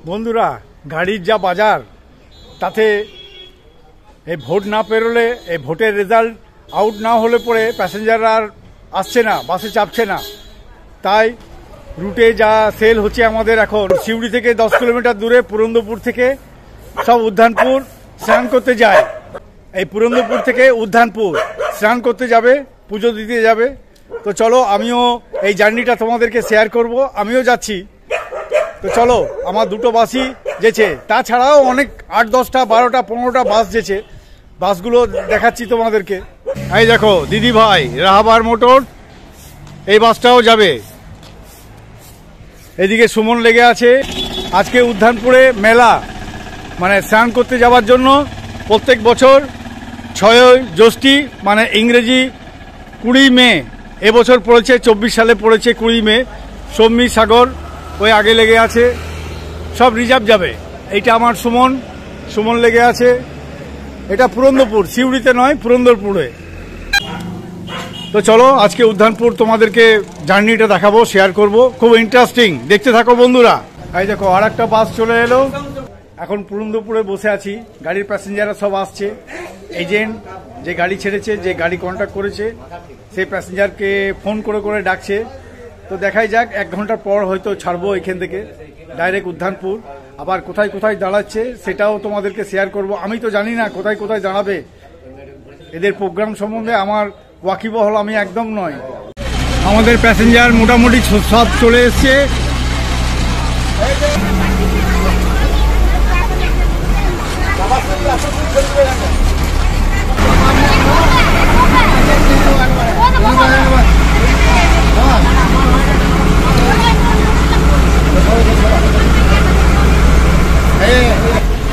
বন্ধুরা, গাড়ির যা বাজার, তাতে এই ভোট না পেরোলে, এই ভোটের রেজাল্ট আউট না হলে পরে প্যাসেঞ্জাররা আর আসছে না, বাসে চাপছে না। তাই রুটে যা সেল হচ্ছে আমাদের এখন, সিউড়ি থেকে 10 কিলোমিটার দূরে পুরন্দরপুর থেকে সব উদ্যানপুর স্নান করতে যায়। এই পুরন্দরপুর থেকে উদ্যানপুর স্নান করতে যাবে, পুজো দিতে যাবে। তো চলো, আমিও এই জার্নিটা তোমাদেরকে শেয়ার করব, আমিও যাচ্ছি। তো চলো, আমার দুটো বাসই যেছে, তাছাড়াও অনেক 8, 10টা, 12টা, 15টা বাস যেছে। বাসগুলো দেখাচ্ছি তোমাদেরকে। এই দেখো দিদি ভাই, রাহাবার মোটর, এই বাসটাও যাবে। এদিকে সুমন লেগে আছে। আজকে উদ্যানপুরে মেলা, মানে স্নান করতে যাওয়ার জন্য প্রত্যেক বছর 6ই জ্যৈষ্ঠী, মানে ইংরেজি 20 মে, এবছর পড়েছে 24 সালে পড়েছে 20 মে। সৌমি সাগর ওই আগে লেগে আছে, সব রিজার্ভ যাবে। এইটা আমার সুমন লেগে আছে। এটা পুরন্দরপুর, সিউড়িতে নয়, পুরন্দরপুরে। তো চলো, আজকে উদ্যানপুর তোমাদেরকে জার্নিটা দেখাবো, শেয়ার করব, খুব ইন্টারেস্টিং, দেখতে থাকো বন্ধুরা। এই দেখো আর একটা বাস চলে এলো। এখন পুরন্দরপুরে বসে আছি, গাড়ির প্যাসেঞ্জাররা সব আসছে। এজেন্ট যে গাড়ি ছেড়েছে, যে গাড়ি কন্ট্যাক্ট করেছে, সেই প্যাসেঞ্জারকে ফোন করে করে ডাকছে। তো দেখাই যাক, 1 ঘন্টা পর হয়তো ছাড়বো এখান থেকে ডাইরেক্ট উদ্যানপুর। আবার কোথায় কোথায় দাঁড়াচ্ছে সেটাও তোমাদেরকে শেয়ার করব। আমি তো জানি না কোথায় কোথায় দাঁড়াবে, এদের প্রোগ্রাম সম্বন্ধে আমার ওয়াকিবহল আমি একদম নয়। আমাদের প্যাসেঞ্জার মোটামুটি সব চলে এসছে।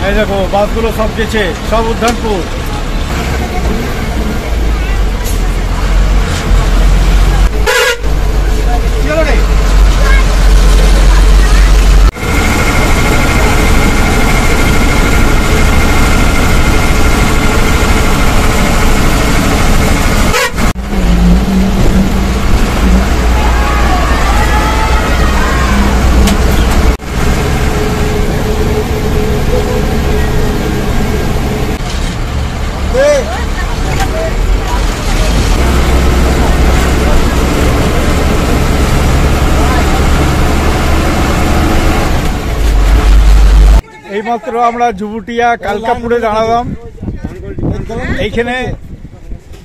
এই দেখো বাসগুলো সব গেছে, সব উদ্যানপুর। এইমাত্র আমরা জুবুটিয়া কালকাপুরে দাঁড়ালাম। এইখানে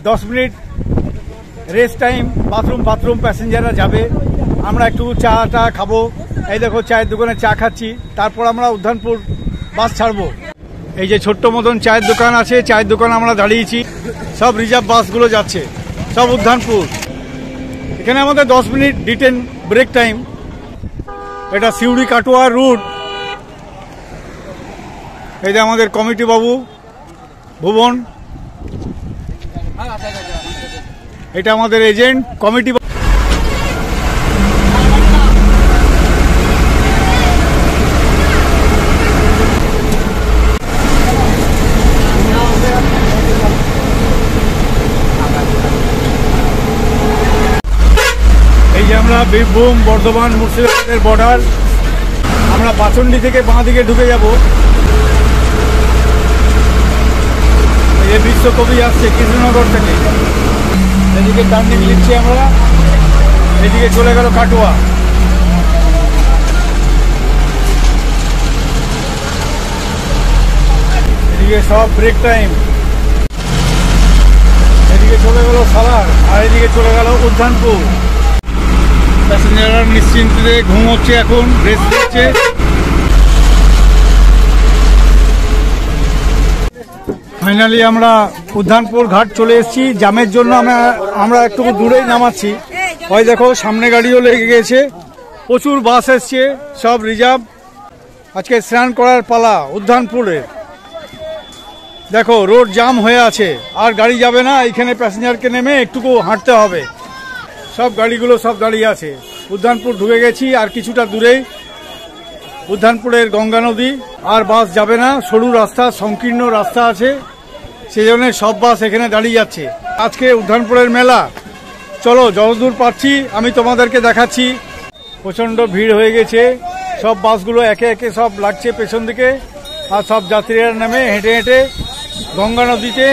10 মিনিট রেস্ট টাইম, বাথরুম প্যাসেঞ্জাররা যাবে। আমরা একটু চাটা খাবো। এই দেখো চায়ের দোকানে চা খাচ্ছি, তারপর আমরা উদ্যানপুর বাস ছাড়বো। এই যে ছোট্ট মতন চায়ের দোকান আছে, চায়ের দোকানে আমরা দাঁড়িয়েছি। সব রিজার্ভ বাসগুলো যাচ্ছে, সব উদ্যানপুর। এখানে আমাদের 10 মিনিট ডিটেন ব্রেক টাইম। এটা সিউড়ি কাটোয়া রুট। এই যে আমাদের কমিটি বাবু ভুবন, এটা আমাদের এজেন্ট কমিটি। এই যে আমরা বীরভূম, বর্ধমান, মুর্শিদাবাদের বর্ডার। আমরা পাচন্ডি থেকে বাঁ দিকে ঢুকে যাব। এই বিশ্বকবি আসছে কৃষ্ণনগর থেকে, এদিকে টার্নিং লিখছি আমরা। এদিকে চলে গেল কাটোয়া। এদিকে সব ব্রেক টাইম। এদিকে চলে গেল সালার, আর এদিকে চলে গেল উদ্যানপুর। প্যাসেঞ্জাররা নিশ্চিন্তে ঘুমোচ্ছে, এখন রেস্ট দিচ্ছে। ফাইনালি আমরা উদ্যানপুর ঘাট চলে এসেছি। জ্যামের জন্য আমরা একটু দূরেই নামাচ্ছি। ওই দেখো সামনে গাড়িও লেগে গেছে, প্রচুর বাস এসছে, সব রিজার্ভ। আজকে স্নান করার পালা উদ্যানপুরে। দেখো রোড জাম হয়ে আছে, আর গাড়ি যাবে না। এখানে প্যাসেঞ্জারকে নেমে একটুকু হাঁটতে হবে। সব গাড়িগুলো সব দাঁড়িয়ে আছে। উদ্যানপুর ঢুকে গেছি, আর কিছুটা দূরেই উদ্যানপুরের গঙ্গা নদী। আর বাস যাবে না, সরু রাস্তা, সংকীর্ণ রাস্তা আছে, সেজন্য সব বাস এখানে দাঁড়িয়ে যাচ্ছে। আজকে উদ্যানপুরের মেলা। চলো যতদূর পাচ্ছি আমি তোমাদেরকে দেখাচ্ছি। প্রচণ্ড ভিড় হয়ে গেছে, সব বাসগুলো একে একে সব লাগছে পেছন দিকে, আর সব যাত্রীরা নেমে হেঁটে হেঁটে গঙ্গা নদীতে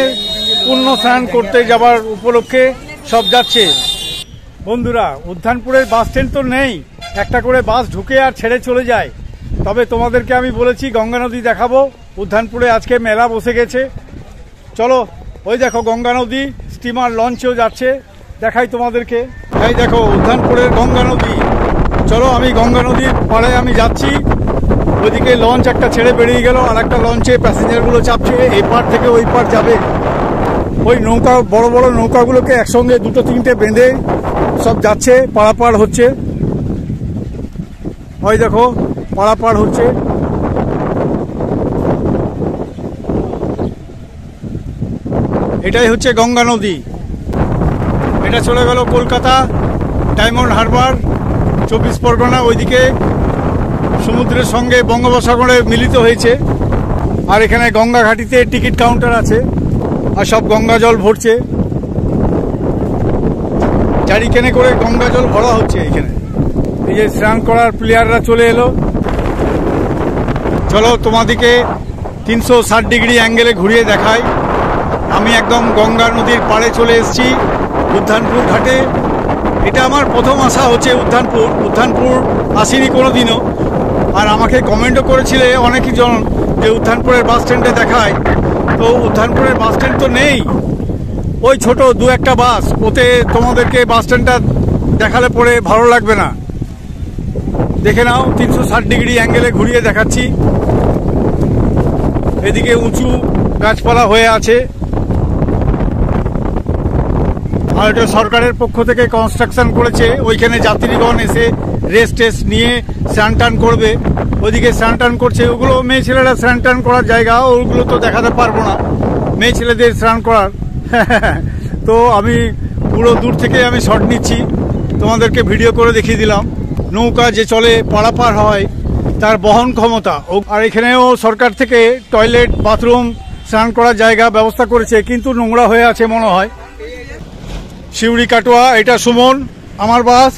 পুণ্য স্নান করতে যাবার উপলক্ষে সব যাচ্ছে। বন্ধুরা, উদ্যানপুরের বাস স্ট্যান্ড তো নেই, একটা করে বাস ঢুকে আর ছেড়ে চলে যায়। তবে তোমাদেরকে আমি বলেছি গঙ্গা নদী দেখাবো। উদ্যানপুরে আজকে মেলা বসে গেছে। চলো, ওই দেখো গঙ্গা নদী, স্টিমার লঞ্চেও যাচ্ছে, দেখাই তোমাদেরকে। এই দেখো উদ্যানপুরের গঙ্গা নদী। চলো, আমি গঙ্গা নদীর পাড়ে আমি যাচ্ছি। ওইদিকে লঞ্চ একটা ছেড়ে বেরিয়ে গেল, আর একটা লঞ্চে প্যাসেঞ্জারগুলো চাপছে, এই পার থেকে ওই পার যাবে। ওই নৌকা, বড় বড় নৌকাগুলোকে একসঙ্গে দুটো তিনটে বেঁধে সব যাচ্ছে, পারাপার হচ্ছে। ওই দেখো পারাপার হচ্ছে। এটাই হচ্ছে গঙ্গা নদী। এটা চলে গেল কলকাতা ডায়মন্ড হারবার, 24 পরগনা। ওইদিকে সমুদ্রের সঙ্গে বঙ্গোপসাগরে মিলিত হয়েছে। আর এখানে গঙ্গা ঘাটিতে টিকিট কাউন্টার আছে, আর সব গঙ্গা জল ভরছে। জারিকেনে করে গঙ্গা জল ভরা হচ্ছে এখানে। এই যে স্নান করার প্লেয়াররা চলে এলো। চলো তোমাদেরকে 360 ডিগ্রি অ্যাঙ্গেলে ঘুরিয়ে দেখাই। আমি একদম গঙ্গা নদীর পাড়ে চলে এসেছি, উদ্যানপুর ঘাটে। এটা আমার প্রথম আসা হচ্ছে উদ্যানপুর। উদ্যানপুর আসিনি কোনোদিনও। আর আমাকে কমেন্টও করেছিলে অনেকই জন যে উদ্যানপুরের বাস স্ট্যান্ডে দেখায়। তো উদ্যানপুরের বাস স্ট্যান্ড তো নেই, ওই ছোট দু একটা বাস, ওতে তোমাদেরকে বাস স্ট্যান্ডটা দেখালে পরে ভালো লাগবে না। দেখে নাও, 360 ডিগ্রি অ্যাঙ্গেলে ঘুরিয়ে দেখাচ্ছি। এদিকে উঁচু গাছপালা হয়ে আছে। আর এটা সরকারের পক্ষ থেকে কনস্ট্রাকশন করেছে। ওইখানে যাত্রীগণ এসে রেস্ট টেস্ট নিয়ে স্নান টান করবে। ওইদিকে স্নান টান করছে, ওগুলো মেয়ে ছেলেরা স্নান টান করার জায়গা, ওগুলো তো দেখাতে পারবো না, মেয়ে ছেলেদের স্নান করার। তো আমি পুরো দূর থেকে আমি শট নিচ্ছি, তোমাদেরকে ভিডিও করে দেখিয়ে দিলাম। নৌকা যে চলে পারাপার হয় তার বহন ক্ষমতা। আর এখানেও সরকার থেকে টয়লেট, বাথরুম, স্নান করার জায়গা ব্যবস্থা করেছে, কিন্তু নোংরা হয়ে আছে মনে হয়। সিউড়ি কাটোয়া, এটা সুমন আমার বাস।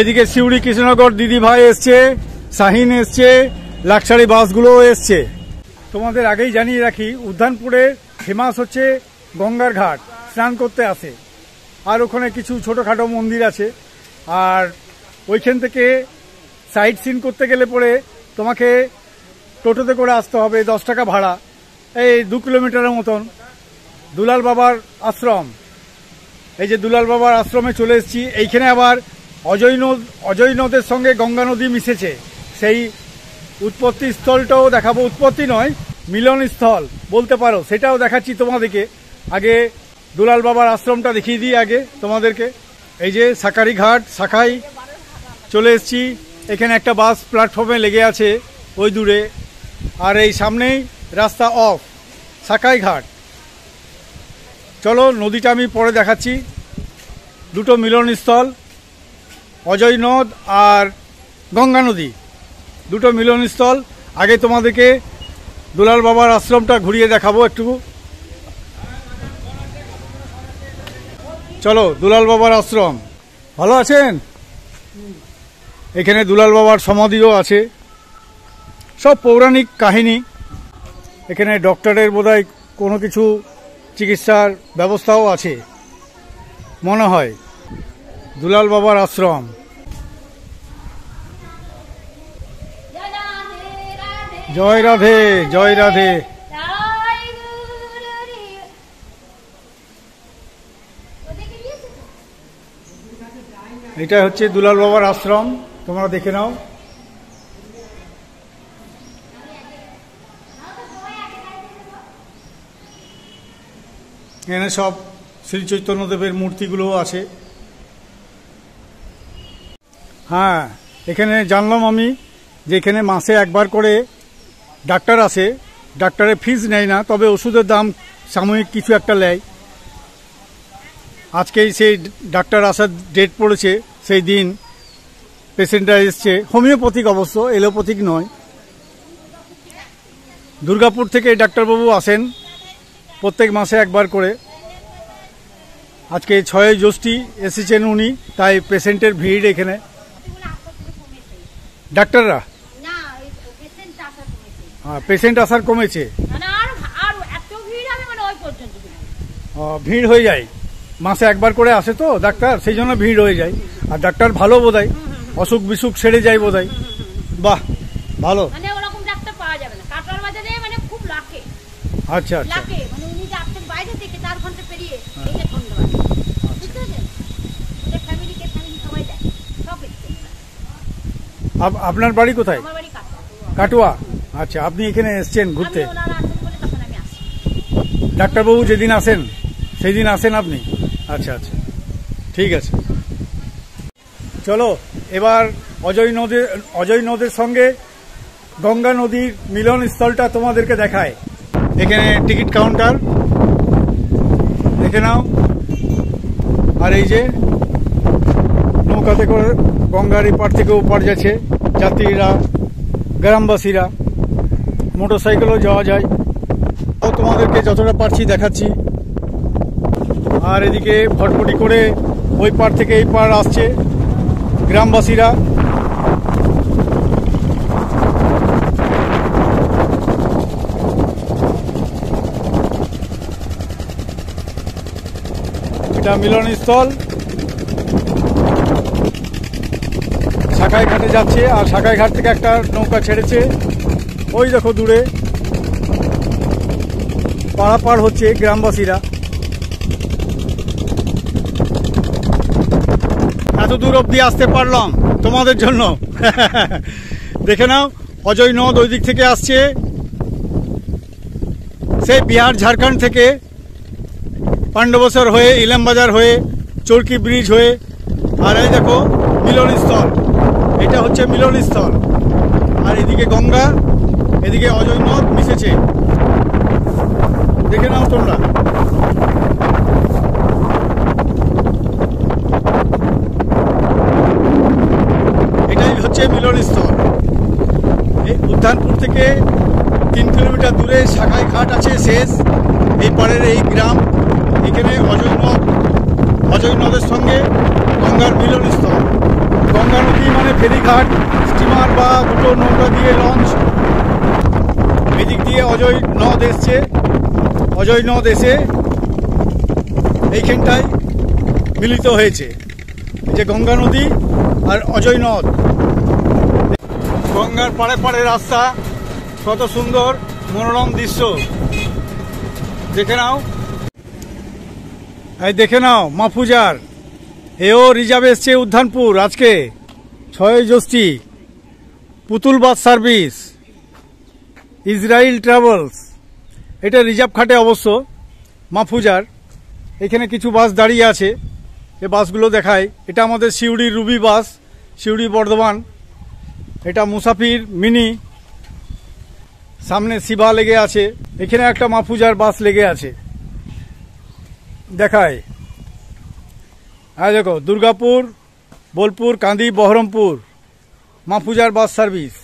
এদিকে সিউড়ি কৃষ্ণনগর দিদি ভাই এসছে, শাহিন এসছে, লাক্সারি বাসগুলোও এসছে। তোমাদের আগেই জানিয়ে রাখি, উদ্যানপুরে ফেমাস হচ্ছে গঙ্গার ঘাট, স্নান করতে আসে। আর ওখানে কিছু ছোটোখাটো মন্দির আছে। আর ওইখান থেকে সাইট সিন করতে গেলে পরে তোমাকে টোটোতে করে আসতে হবে, 10 টাকা ভাড়া। এই 2 কিলোমিটারের মতন দুলাল বাবার আশ্রম। এই যে দুলাল বাবার আশ্রমে চলে এসেছি। এইখানে আবার অজয় নদের সঙ্গে গঙ্গা নদী মিশেছে, সেই উৎপত্তি স্থলটাও দেখাবো। উৎপত্তি নয়, মিলন স্থল বলতে পারো, সেটাও দেখাচ্ছি তোমাদেরকে। আগে দুলাল বাবার আশ্রমটা দেখিয়ে দিই আগে তোমাদেরকে। এই যে সাকারি ঘাট, শাখাই চলে এসেছি। এখানে একটা বাস প্ল্যাটফর্মে লেগে আছে ওই দূরে। আর এই সামনেই রাস্তা অফ, শাখাই ঘাট। চলো, নদীটা আমি পরে দেখাচ্ছি। দুটো মিলনস্থল, অজয় নদ আর গঙ্গা নদী, দুটো মিলনস্থল। আগে তোমাদেরকে দুলাল বাবার আশ্রমটা ঘুরিয়ে দেখাবো একটু। চলো, দুলাল বাবার আশ্রম। ভালো আছেন? এখানে দুলাল বাবার সমাধিও আছে। সব পৌরাণিক কাহিনী। এখানে ডক্টরের বোধহয় কোনো কিছু চিকিৎসার ব্যবস্থাও আছে মনে হয়। দুলাল বাবার আশ্রম। জয় রাধে, জয় রাধে। এটা হচ্ছে দুলাল বাবার আশ্রম, তোমরা দেখে নাও। এখানে সব শ্রী চৈতন্যদেবের মূর্তিগুলোও আছে। হ্যাঁ, এখানে জানলাম আমি যে এখানে মাসে একবার করে ডাক্তার আসে। ডাক্তারের ফিস নেয় না, তবে ওষুধের দাম সাময়িক কিছু একটা নেয়। আজকেই সেই ডাক্তার আসার ডেট পড়েছে, সেই দিন পেশেন্টরা এসছে। হোমিওপ্যাথিক অবশ্য, এলোপ্যাথিক নয়। দুর্গাপুর থেকে ডাক্তারবাবু আসেন প্রত্যেক মাসে একবার করে। আজকে 6 জ্যৈষ্ঠী এসেছেন উনি, তাই পেশেন্টের ভিড় এখানে। ডাক্তাররা পেশেন্ট আসার কমেছে, মানে আর এত ভিড় হবে মানে ওই পর্যন্ত ভিড় হয়ে যায়। মাসে একবার করে আসে তো ডাক্তার, সেই জন্য ভিড় হয়ে যায়। আর ডাক্তার ভালো বোধহয়, অসুখ বিসুখ সেরে যায় বোধহয়। বাহ, ভালো। মানে ওরকম ডাক্তার পাওয়া যাবে না কাটোয়ার বাজারে, মানে খুব লাখে। আচ্ছা আচ্ছা, লাখে মানে উনি যে আসছেন বাইরে থেকে 4 ঘন্টা পেরিয়ে, এই যে ধন্যবাদ। বুঝতে পেরেছেন? ওদের ফ্যামিলি সবাই দেয়, সব দেখতে। আপনার বাড়ি কোথায়? আমার বাড়ি কাটোয়া। কাটোয়া। আচ্ছা, আপনি এখানে এসছেন ঘুরতে? আমি ওনারা আসেন বলে তখন আমি আসি। ডাক্তারবাবু যেদিন আসেন সেই দিন আসেন আপনি? আচ্ছা আচ্ছা, ঠিক আছে। চলো এবার অজয় নদের সঙ্গে গঙ্গা নদীর মিলন স্থলটা তোমাদেরকে দেখায়। এখানে টিকিট কাউন্টার দেখে নাও। আর এই যে নৌকাতে করে গঙ্গার এপার থেকে ওপার যাচ্ছে যাত্রীরা, গ্রামবাসীরা। মোটর সাইকেলও যাওয়া যায়। তোমাদেরকে যতটা পারছি দেখাচ্ছি। আর এদিকে ভটভটি করে ওই পার থেকে এই পার আসছে গ্রামবাসীরা। এটা মিলনস্থল। শাখাই ঘাটে যাচ্ছে, আর শাখাই ঘাট থেকে একটা নৌকা ছেড়েছে। ওই দেখো দূরে পারাপার হচ্ছে গ্রামবাসীরা। এত দূর অব্দি আসতে পারলাম তোমাদের জন্য। দেখে নাও, অজয় নদ ওই দিক থেকে আসছে, সেই বিহার ঝাড়খণ্ড থেকে পাণ্ডবসর হয়ে, ইলামবাজার হয়ে, চরকি ব্রিজ হয়ে। আর এই দেখো মিলনস্থল, এটা হচ্ছে মিলনস্থল। আর এদিকে গঙ্গা, এদিকে অজয় নদ মিশেছে। দেখে নাও তোমরা। এটাই হচ্ছে মিলনস্থল। এই উদ্যানপুর থেকে 3 কিলোমিটার দূরে শাখাই ঘাট আছে শেষ। এই পাড়ের এই গ্রাম, এখানে অজয় নদের সঙ্গে গঙ্গার মিলনস্থল। গঙ্গা নদী মানে ফেরিঘাট, স্টিমার বা দুটো নৌকা দিয়ে লঞ্চ। এদিক দিয়ে অজয় নদ এসছে। অজয় নদ এসে এইখানটায় মিলিত হয়েছে, যে গঙ্গা নদী আর অজয় নদ। গঙ্গার পাড়ে পাড়ে রাস্তা, কত সুন্দর মনোরম দৃশ্য। দেখে নাও, এই দেখে নাও মাফুজার। এও রিজার্ভ এসছে উদ্যানপুর আজকে 6 জ্যৈষ্ঠী। পুতুল বাস সার্ভিস, ইসরায়েল ট্রাভেলস। এটা রিজার্ভ খাটে অবশ্য মাফুজার। এখানে কিছু বাস দাঁড়িয়ে আছে, এই বাসগুলো দেখায়। এটা আমাদের সিউড়ির রুবি বাস, সিউড়ি বর্ধমান। এটা মুসাফির মিনি, সামনে শিবা লেগে আছে। এখানে একটা মাফুজার বাস লেগে আছে দেখায়। আর দেখো দুর্গাপুর, বোলপুর, কান্দি, বহরমপুর মাফুজার বাস সার্ভিস।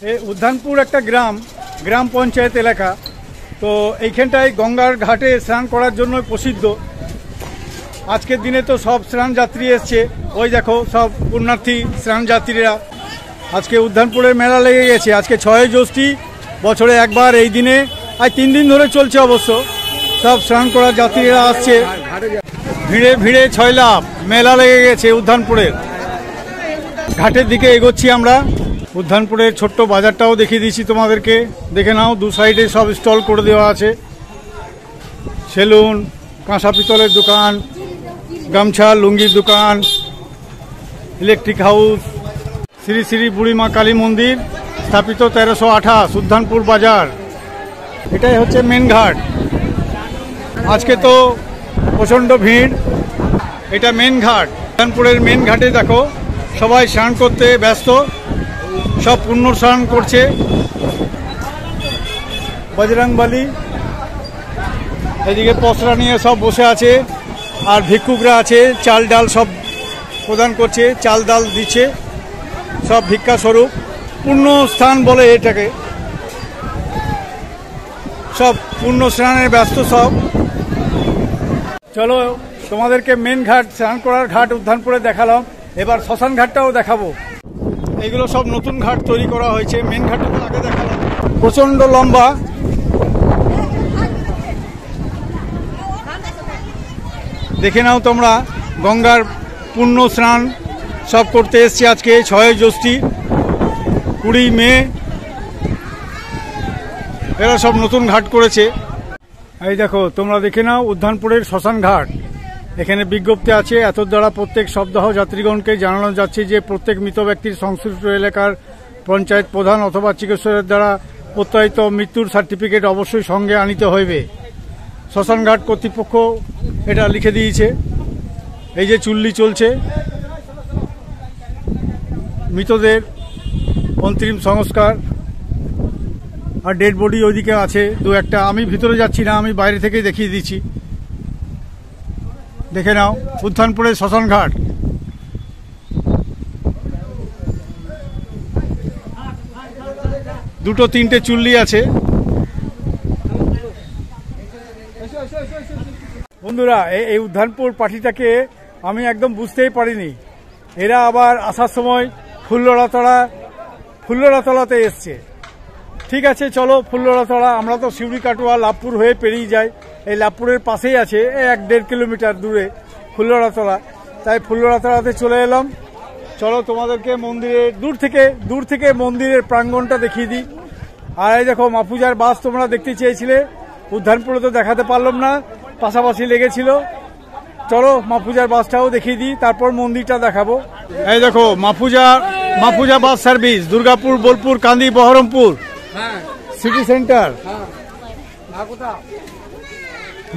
এই উদ্যানপুর একটা গ্রাম পঞ্চায়েত এলাকা। তো এইখানটায় গঙ্গার ঘাটে স্নান করার জন্য প্রসিদ্ধ। আজকের দিনে তো সব স্নান যাত্রী এসছে। ওই দেখো সব পুণ্যার্থী স্নান যাত্রীরা। আজকে উদ্যানপুরের মেলা লেগে গেছে। আজকে 6 জ্যৈষ্ঠী, বছরে একবার এই দিনে। আর 3 দিন ধরে চলছে অবশ্য। সব স্নান করার যাত্রীরা আসছে। ভিড়ে ভিড়ে 6 লাভ মেলা লেগে গেছে উদ্যানপুরের। ঘাটের দিকে এগোচ্ছি আমরা। উদ্যানপুরের ছোট্ট বাজারটাও দেখিয়ে দিচ্ছি তোমাদেরকে। দেখে নাও, দু সাইডে সব স্টল করে দেওয়া আছে। সেলুন, কাঁসা পিতলের দোকান, গামছা লুঙ্গির দোকান, ইলেকট্রিক হাউস। শ্রী শ্রী বুড়িমা কালী মন্দির, স্থাপিত 1328, উদ্যানপুর বাজার। এটাই হচ্ছে মেন ঘাট। আজকে তো প্রচণ্ড ভিড়। এটা মেন ঘাট, উদ্যানপুরের মেন ঘাটে দেখো সবাই স্নান করতে ব্যস্ত। সব পুণ্য স্নান করছে। বজরংবলী এদিকে পসরা নিয়ে সব বসে আছে। আর ভিক্ষুকরা আছে, চাল ডাল সব প্রদান করছে, চাল ডাল দিচ্ছে, সব ভিক্ষা স্বরূপ। পুণ্য স্থান বলে এটাকে। সব পুণ্য স্নানে ব্যস্ত সব। চলো তোমাদেরকে মেন ঘাট, স্নান করার ঘাট উদ্যানপুরে দেখালাম। এবার শ্মশান ঘাটটাও দেখাবো। এগুলো সব নতুন ঘাট তৈরি করা হয়েছে। মেন ঘাটটা তো আগে দেখালাম। প্রচন্ড লম্বা। দেখে নাও তোমরা, গঙ্গার পূর্ণ স্নান সব করতে এসছে আজকে 6 জ্যৈষ্ঠী 20 মে। এরা সব নতুন ঘাট করেছে। এই দেখো তোমরা দেখে নাও উদ্যানপুরের শ্মশান ঘাট। এখানে বিজ্ঞপ্তি আছে, এত দ্বারা প্রত্যেক সপ্তাহ যাত্রীগণকে জানানো যাচ্ছে যে প্রত্যেক মৃত ব্যক্তির সংশ্লিষ্ট এলাকার পঞ্চায়েত প্রধান অথবা চিকিৎসকের দ্বারা প্রত্যায়িত মৃত্যুর সার্টিফিকেট অবশ্যই সঙ্গে আনিতে হইবে। শ্মশান ঘাট কর্তৃপক্ষ এটা লিখে দিয়েছে। এই যে চুল্লি চলছে, মৃতদের অন্তিম সংস্কার, আর ডেড বডি ওইদিকে আছে 2-1টা। আমি ভিতরে যাচ্ছি না, আমি বাইরে থেকেই দেখিয়ে দিচ্ছি। দেখে নাও উদ্যানপুরের শ্মশান ঘাট। দুটো তিনটে চুল্লি আছে। বন্ধুরা, এই উদ্যানপুর পার্টিটাকে আমি একদম বুঝতেই পারিনি। এরা আবার আসার সময় ফুল্লরাতলাতে এসছে। ঠিক আছে, চলো ফুল্লরাতলা। আমরা তো শিউরি কাটোয়া লাভপুর হয়ে পেরিয়ে যাই। এই লাভপুরের পাশেই আছে 1-1.5 কিলোমিটার দূরে ফুল্লরাতলা। তাই ফুল্লরাতলাতে চলে এলাম। চলো তোমাদেরকে মন্দিরের দূর থেকে মন্দিরের প্রাঙ্গণটা দেখিয়ে দিই। আর এই দেখো মাফুজার বাস তোমরা দেখতে চেয়েছিলে, উদ্যানপুরে তো দেখাতে পারলাম না, পাশাপাশি লেগেছিল। চলো মাফুজার বাসটাও দেখিয়ে দিই, তারপর মন্দিরটা দেখাবো। এই দেখো Mafuza bus service, Durgapur, Bolpur, Kandi, Baharampur city centre.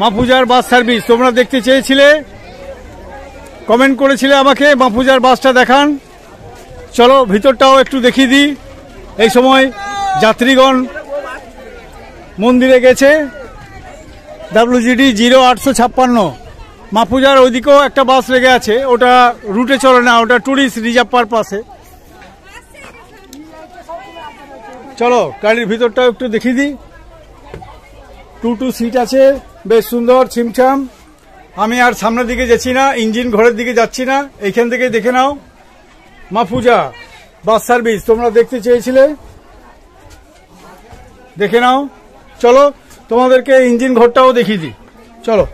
মাফুজার বাস সার্ভিস তোমরা দেখতে চেয়েছিলে, কমেন্ট করেছিলে আমাকে মাফুজার বাসটা দেখান। চলো ভিতরটাও একটু দেখিয়ে দিই। এই সময় যাত্রীগণ মন্দিরে গেছে। WGD 0856। মাফুজার ওইদিকেও একটা বাস লেগে আছে, ওটা রুটে চলে না, ওটা ট্যুরিস্ট রিজার্ভ পারপাসে। চলো গাড়ির ভিতরটাও একটু দেখিয়ে দিই। 2 সিট আছে, বেশ সুন্দর ছিমছাম। আমি আর সামনের দিকে যাচ্ছি না, ইঞ্জিন ঘরের দিকে যাচ্ছি না, এইখান থেকে দেখে নাও মাফুজা বাস সার্ভিস তোমরা দেখতে চেয়েছিলে, দেখে নাও। চলো তোমাদেরকে ইঞ্জিন ঘরটাও দেখিয়ে দিই। চলো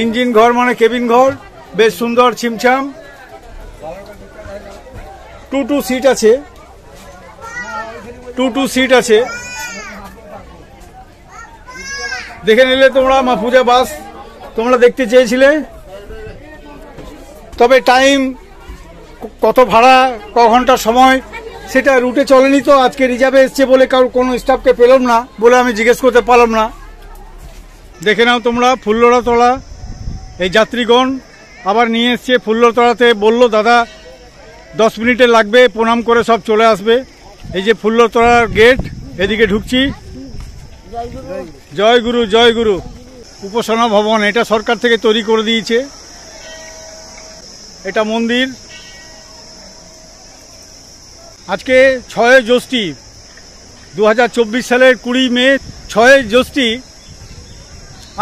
ইঞ্জিন ঘর মানে কেবিন ঘর, বেশ সুন্দর ছিমছাম। 2 সিট আছে, 2 সিট আছে। দেখে নিলে তোমরা মাফুজা বাস তোমরা দেখতে চেয়েছিলে। তবে টাইম কত ভাড়া, ক ঘন্টা সময়, সেটা রুটে চলেনি তো। আজকে রিজার্ভে এসছে বলে কোনো স্টাফকে পেলাম না বলে আমি জিজ্ঞেস করতে পারলাম না। দেখে নাও তোমরা ফুল্লরাতলা। এই যাত্রীগণ আবার নিয়ে এসছে ফুল্লরাতলাতে, বললো দাদা 10 মিনিটে লাগবে, প্রণাম করে সব চলে আসবে। এই যে ফুল্লরাতলার গেট, এদিকে ঢুকছি। জয় গুরু জয় গুরু। উপাসনা ভবন, এটা সরকার থেকে তৈরি করে দিয়েছে। এটা মন্দির। আজকে 6 জ্যৈষ্ঠী 2024 সালের 20 মে। 6 জ্যৈষ্ঠী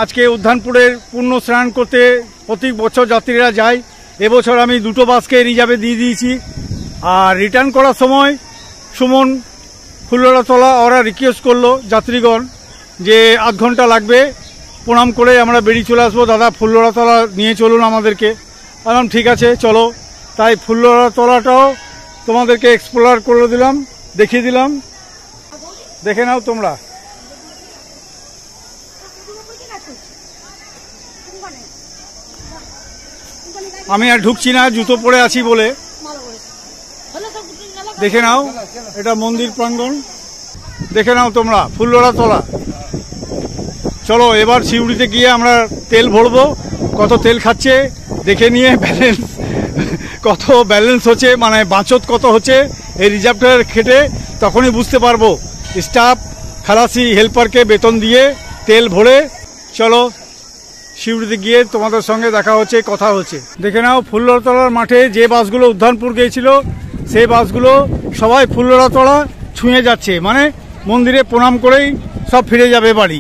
আজকে উদ্যানপুরের পূর্ণ স্নান করতে প্রতি বছর যাত্রীরা যায়। এবছর আমি 2টো বাসকে রিজার্ভে দিয়ে দিয়েছি। আর রিটার্ন করার সময় সুমন ফুল্লরাতলা ওরা রিকোয়েস্ট করলো যাত্রীগণ যে আধ ঘন্টা লাগবে, প্রণাম করে আমরা বেরিয়ে চলে আসবো, দাদা ফুল্লরাতলা নিয়ে চলুন আমাদেরকে। বললাম ঠিক আছে চলো। তাই ফুল্লরাতলাটাও তোমাদেরকে এক্সপ্লোর করে দিলাম, দেখিয়ে দিলাম। দেখে নাও তোমরা। আমি আর ঢুকছি না, জুতো পরে আছি বলে। দেখে নাও এটা মন্দির প্রাঙ্গণ, দেখে নাও তোমরা ফুল্লরাতলা। চলো এবার শিউড়িতে গিয়ে আমরা তেল ভরবো, কত তেল খাচ্ছে দেখে নিয়ে কত ব্যালেন্স হচ্ছে, মানে বাঁচত কত হচ্ছে এই রিজার্ভটার খেটে, তখনই বুঝতে পারবো। স্টাফ খালাসি হেল্পারকে বেতন দিয়ে তেল ভরে চলো শিউড়িতে গিয়ে তোমাদের সঙ্গে দেখা হচ্ছে, কথা হচ্ছে। দেখে নাও ফুল্লরাতলার মাঠে যে বাসগুলো উদ্যানপুর গিয়েছিল সেই বাসগুলো সবাই ফুল্লরাতলা ছুঁয়ে যাচ্ছে, মানে মন্দিরে প্রণাম করেই সব ফিরে যাবে বাড়ি।